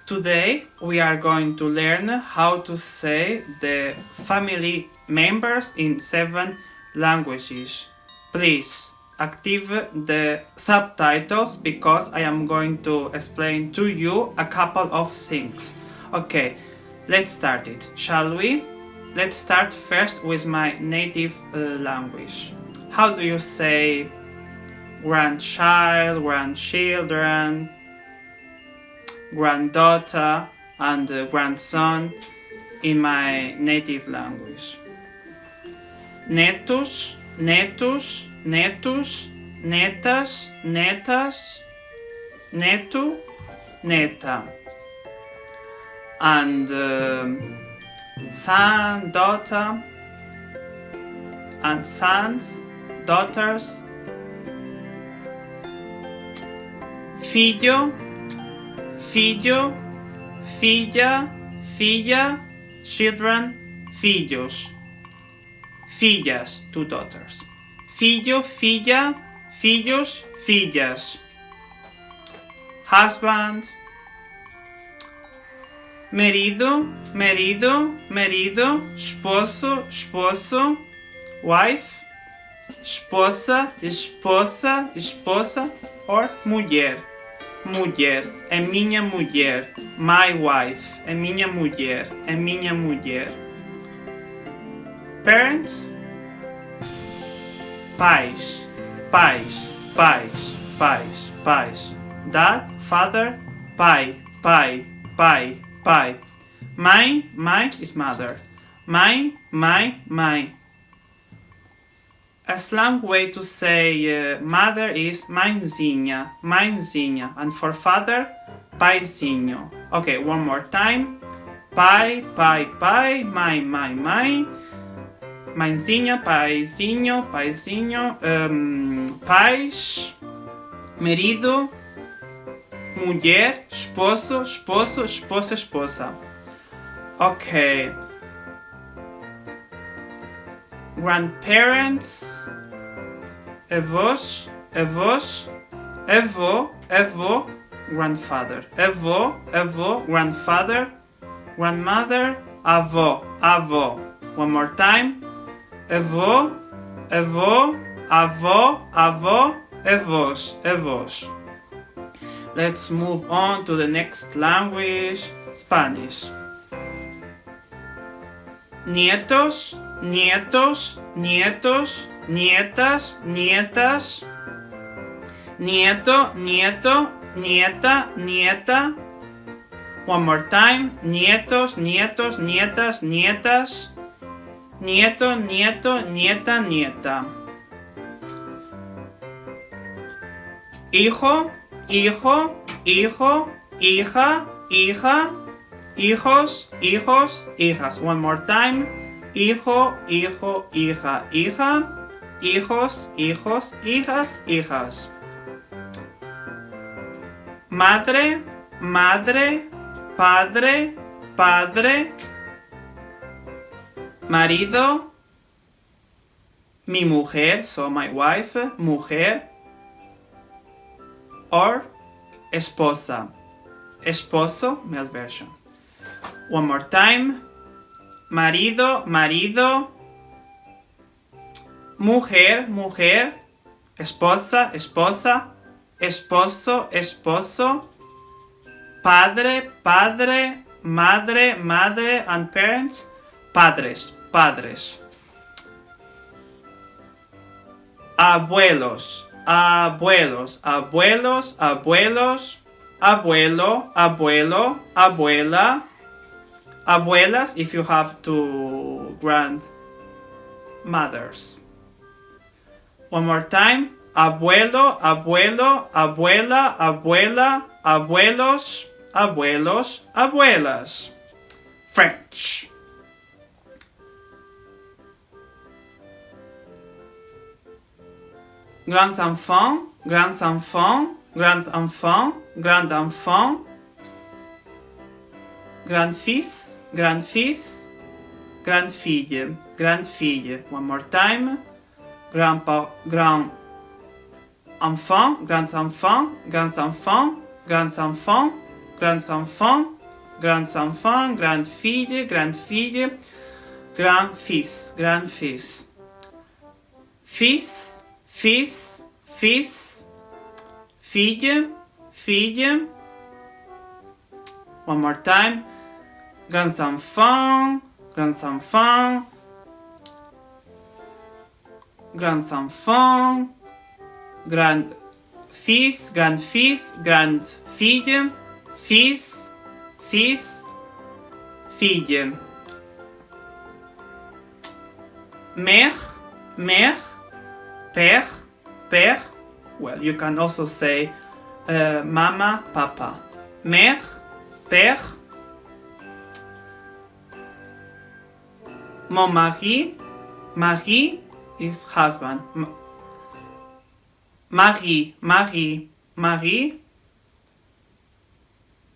Today we are going to learn how to say the family members in 7 languages. Please active the subtitles because I am going to explain to you a couple of things. Okay, let's start it, shall we? Let's start first with my native language. How do you say grandchild, grandchildren, granddaughter and grandson in my native language? Netos, netos, netos, netas, netas, neto, neta. And son, daughter, and sons, daughters. Figlio, figlio, figlia, figlia, children, filhos, filhas, 2 daughters. Filho, filla, filhos, filhas. Husband, marido, marido, marido, esposo, esposo, wife, esposa, esposa, esposa, or mulher. Mulher, é minha mulher. My wife, é minha mulher, é minha mulher. Parents, pais, pais, pais, pais, pais. Dad, father, pai, pai, pai, pai. Mãe, mãe is mother. Mãe, mãe, mãe. A slang way to say mother is mãezinha, mãezinha, and for father, paizinho. Okay, one more time. Pai, pai, pai, mãe, mãe, mãe. Mãezinha, paizinho, paizinho. Pais, marido, mulher, esposo, esposo, esposa, esposa. Okay. Grandparents, avós, avós, avô, avô, grandfather, avô, avô, grandfather, grandmother, avó, avó. One more time. Avô, avô, avó, avó, avós, avós. Let's move on to the next language, Spanish. Nietos, nietos, nietos, nietas, nietas. Nieto, nieto, nieta, nieta. One more time. Nietos, nietos, nietas, nietas. Nieto, nieto, nieta, nieta. Hijo, hijo, hijo, hija, hija. Hijos, hijos, hijas. One more time. Hijo, hijo, hija, hija. Hijos, hijos, hijas, hijas. Madre, madre, padre, padre. Marido, mi mujer, so my wife, mujer. Or esposa, esposo, male version. One more time. Marido, marido. Mujer, mujer. Esposa, esposa. Esposo, esposo. Padre, padre. Madre, madre. And parents, padres, padres. Abuelos, abuelos, abuelos, abuelos. Abuelo, abuelo, abuela. Abuelas if you have 2 grandmothers. One more time. Abuelo, abuelo, abuela, abuela, abuelos, abuelos, abuelas. French. Grands enfants, grands enfants, grands enfants, grand enfant. Grand-fils, grand-fils, grande-fille, grande-fille. One more time. Grand-enfant, grands-enfants, grands-enfants, grands-enfants, grands-enfants, grands enfants, grandes filles, grandes filles, grand-fils, grand-fils. Fils, fils, fils, fille, fille. One more time. Grands enfants, grands enfants, grands enfants, grand-fils, grand-fils, grande-fille, fils, fils, fille. Mère, mère, père, père. Well, you can also say mama, papa. Mère, père. Mon mari, mari is husband. Mari, mari, mari.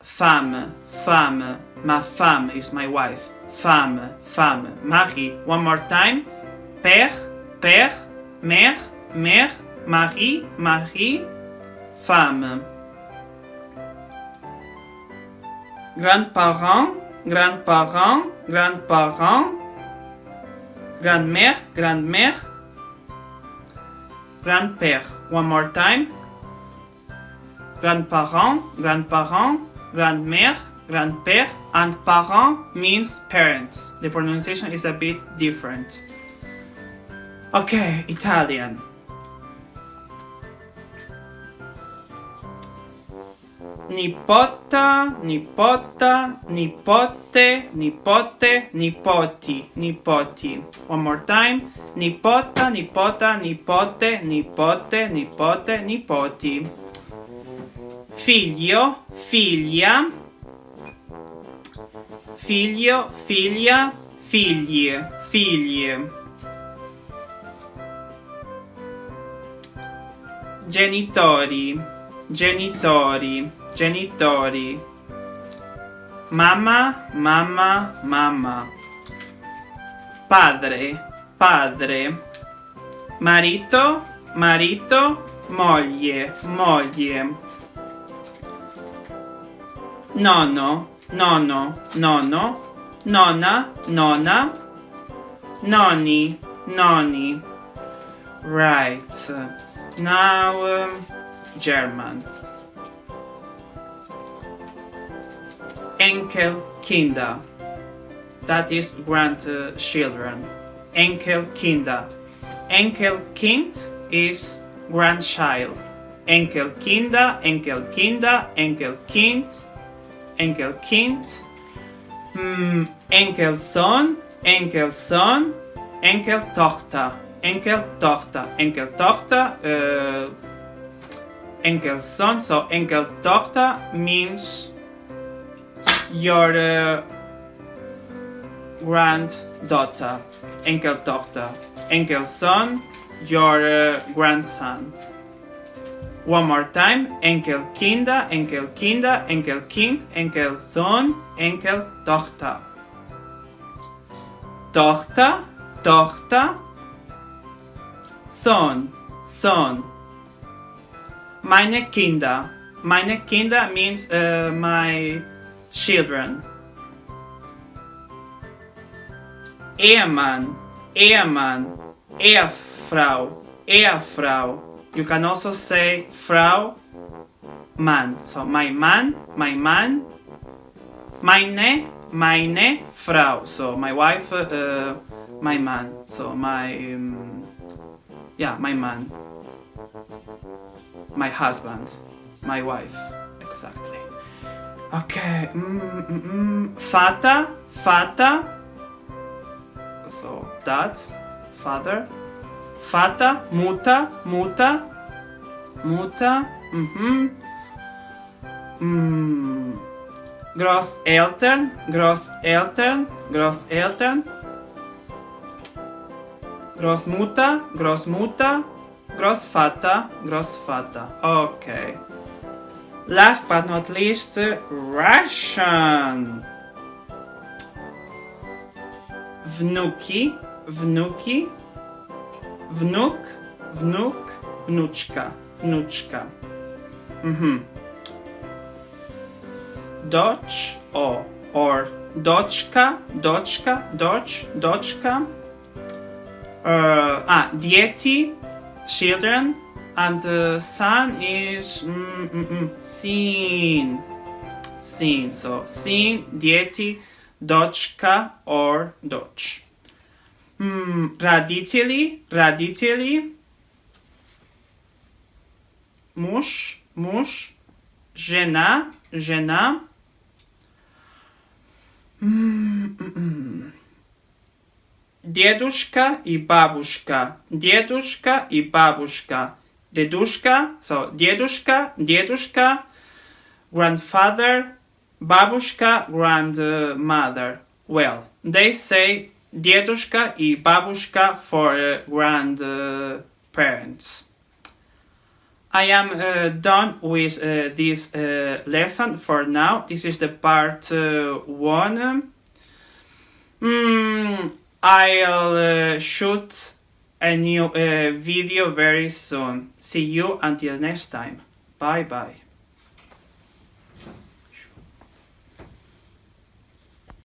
Femme, femme. Ma femme is my wife. Femme, femme. Mari. One more time. Père, père. Mère, mère. Mari, mari. Femme. Grands-parents, grands-parents, grands-parents. Grand-mère, grand-mère. Grand-père. One more time. Grandparents, grandparents, grand-mère, grand-père, and parents means parents. The pronunciation is a bit different. Okay, Italian. Nipota, nipota, nipote, nipote, nipoti, nipoti. One more time. Nipota, nipota, nipote, nipote, nipote, nipoti. Figlio, figlia. Figlio, figlia, figlie, figlie. Genitori, genitori, genitori. Mamma, mamma, mamma. Padre, padre. Marito, marito, moglie, moglie. Nonno, nonno, nonno. Nonna, nonna. Nonni, nonni. Right. Now, German. Enkelkinder. That is grandchildren. Enkelkinder. Enkelkind is grandchild. Enkelkinder, enkelkinder, enkelkind, enkelkind. Enkelson, enkelson, enkeltochter. Enkeltochter, enkeltochter, enkelson. So enkeltochter means your granddaughter. Enkeltochter. Enkelson, your grandson. One more time. Enkelkinder, enkelkinder, enkelkind, enkelson, enkeltochter. Tochter, tochter. Son, son. Meine Kinder. Meine Kinder means my children. Ehemann, Ehemann, Ehefrau, Ehefrau. You can also say Frau, man. So my man, my man. Meine Frau. So my wife, my man. So my my man. My husband. My wife. Exactly. Okay. Fata, fata. So dad, father. Fata, muta, muta. Muta. Großeltern, Großeltern, Großeltern. Großmutter, Großmutter, Großvater, Großvater. Okay. Last but not least, Russian. Wnuki, wnuki, wnuk, wnuk, wnuczka, wnuczka. doć o, or doczka, doczka, doć, doczka. Dzieci, children, and son is syn. Syn, so syn, dzieci, doczka or doć. Родители, муж, жена. Дедушка и бабушка. Дедушка, so дедушка, grandfather, бабушка, grandmother. Well, they say дедушка и бабушка for grandparents. I am done with this lesson for now. This is the part 1. I'll shoot a new video very soon. See you until next time. Bye bye.